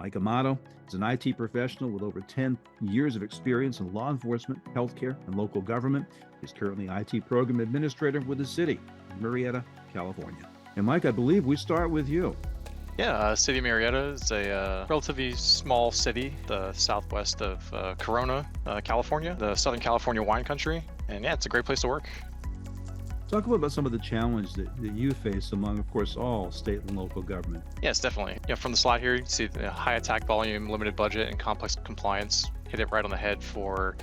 Mike Amado is an IT professional with over 10 years of experience in law enforcement, healthcare, and local government. He's currently IT program administrator with the City of Murrieta, California. And Mike, I believe we start with you. Yeah, City of Murrieta is a relatively small city, the southwest of Corona, California, the Southern California wine country. And yeah, it's a great place to work. Talk about some of the challenges that you face among, of course, all state and local government. Yes, definitely. From the slide here, you can see the high attack volume, limited budget, and complex compliance. Hit it right on the head for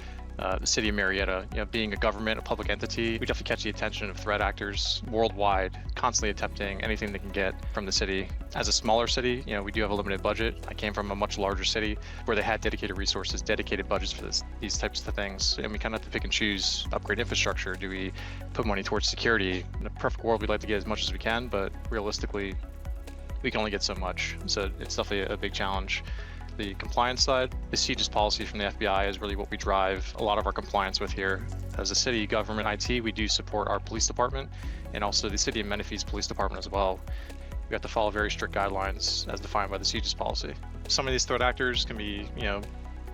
the City of Murrieta. Being a government, a public entity, we definitely catch the attention of threat actors worldwide, constantly attempting anything they can get from the city. As a smaller city, we do have a limited budget. I came from a much larger city where they had dedicated resources, dedicated budgets for these types of things, and we kind of have to pick and choose. Upgrade infrastructure. Do we put money towards security? In a perfect world, we'd like to get as much as we can, but realistically, we can only get so much. So it's definitely a big challenge. The compliance side, the CJIS policy from the FBI is really what we drive a lot of our compliance with here. As a city government IT, we do support our police department and also the City of Menifee's police department as well. We have to follow very strict guidelines as defined by the CJIS policy. Some of these threat actors can be,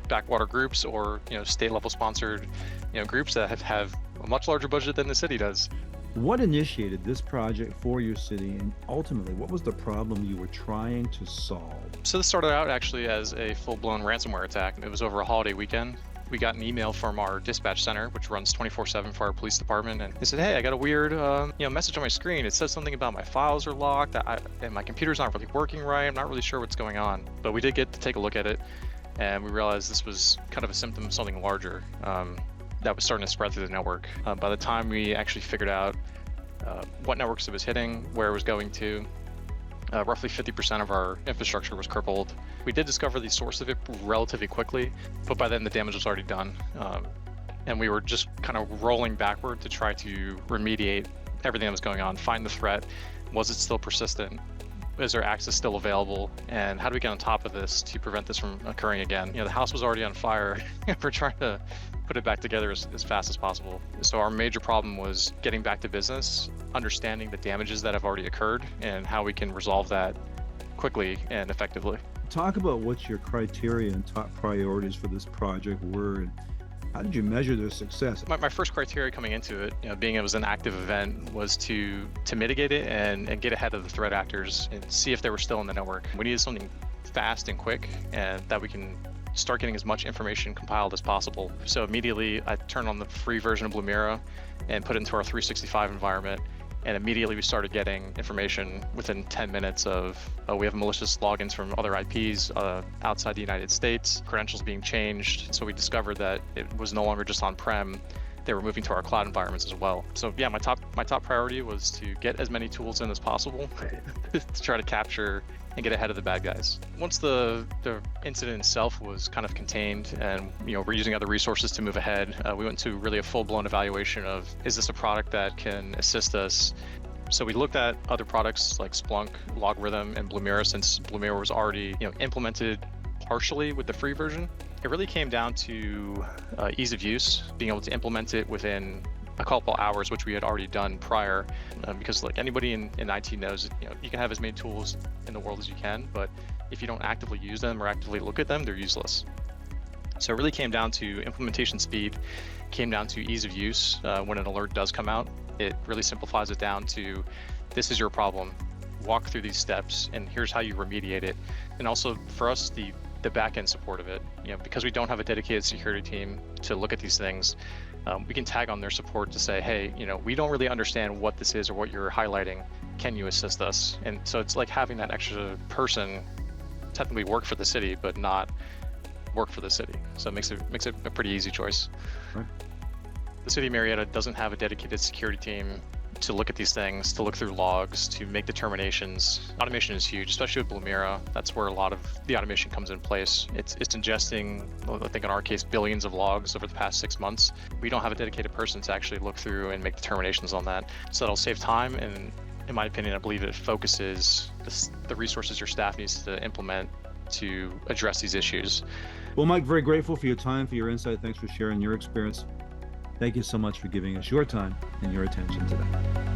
backwater groups or, state level sponsored, groups that have a much larger budget than the city does. What initiated this project for your city, and ultimately, what was the problem you were trying to solve? So this started out actually as a full-blown ransomware attack. It was over a holiday weekend. We got an email from our dispatch center, which runs 24/7 for our police department, and they said, "Hey, I got a weird, message on my screen. It says something about my files are locked, and my computer's not really working right. I'm not really sure what's going on." But we did get to take a look at it, and we realized this was kind of a symptom of something larger. That was starting to spread through the network. By the time we actually figured out what networks it was hitting, where it was going to, roughly 50% of our infrastructure was crippled. We did discover the source of it relatively quickly, but by then the damage was already done. And we were just kind of rolling backward to try to remediate everything that was going on, find the threat. Was it still persistent? Is there access still available? And how do we get on top of this to prevent this from occurring again? The house was already on fire. We're trying to put it back together as fast as possible. So our major problem was getting back to business, understanding the damages that have already occurred and how we can resolve that quickly and effectively. Talk about what your criteria and top priorities for this project were, and how did you measure their success? My first criteria coming into it, being it was an active event, was to mitigate it and get ahead of the threat actors and see if they were still in the network. We needed something fast and quick, and that we can start getting as much information compiled as possible. So immediately I turned on the free version of Blumira and put it into our 365 environment. And immediately we started getting information within 10 minutes of, we have malicious logins from other IPs outside the United States, credentials being changed. So we discovered that it was no longer just on-prem, they were moving to our cloud environments as well. So yeah, my top priority was to get as many tools in as possible to try to capture and get ahead of the bad guys. Once the incident itself was kind of contained and we're using other resources to move ahead, we went to really a full-blown evaluation of, is this a product that can assist us? So we looked at other products like Splunk, Logarithm, and Blumira, since Blumira was already implemented partially with the free version. It really came down to ease of use, being able to implement it within a couple hours, which we had already done prior, because like anybody in IT knows, you can have as many tools in the world as you can, but if you don't actively use them or actively look at them, they're useless. So it really came down to implementation speed, came down to ease of use. When an alert does come out, it really simplifies it down to, this is your problem, walk through these steps, and here's how you remediate it. And also for us, the back-end support of it, because we don't have a dedicated security team to look at these things, we can tag on their support to say, hey, we don't really understand what this is or what you're highlighting. Can you assist us? And so it's like having that extra person technically work for the city, but not work for the city. So it makes it a pretty easy choice. Right. The City of Murrieta doesn't have a dedicated security team to look at these things, to look through logs, to make determinations. Automation is huge, especially with Blumira. That's where a lot of the automation comes in place. It's ingesting, I think in our case, billions of logs over the past 6 months. We don't have a dedicated person to actually look through and make determinations on that. So that'll save time, and in my opinion, I believe it focuses the resources your staff needs to implement to address these issues. Well, Mike, very grateful for your time, for your insight. Thanks for sharing your experience. Thank you so much for giving us your time and your attention today.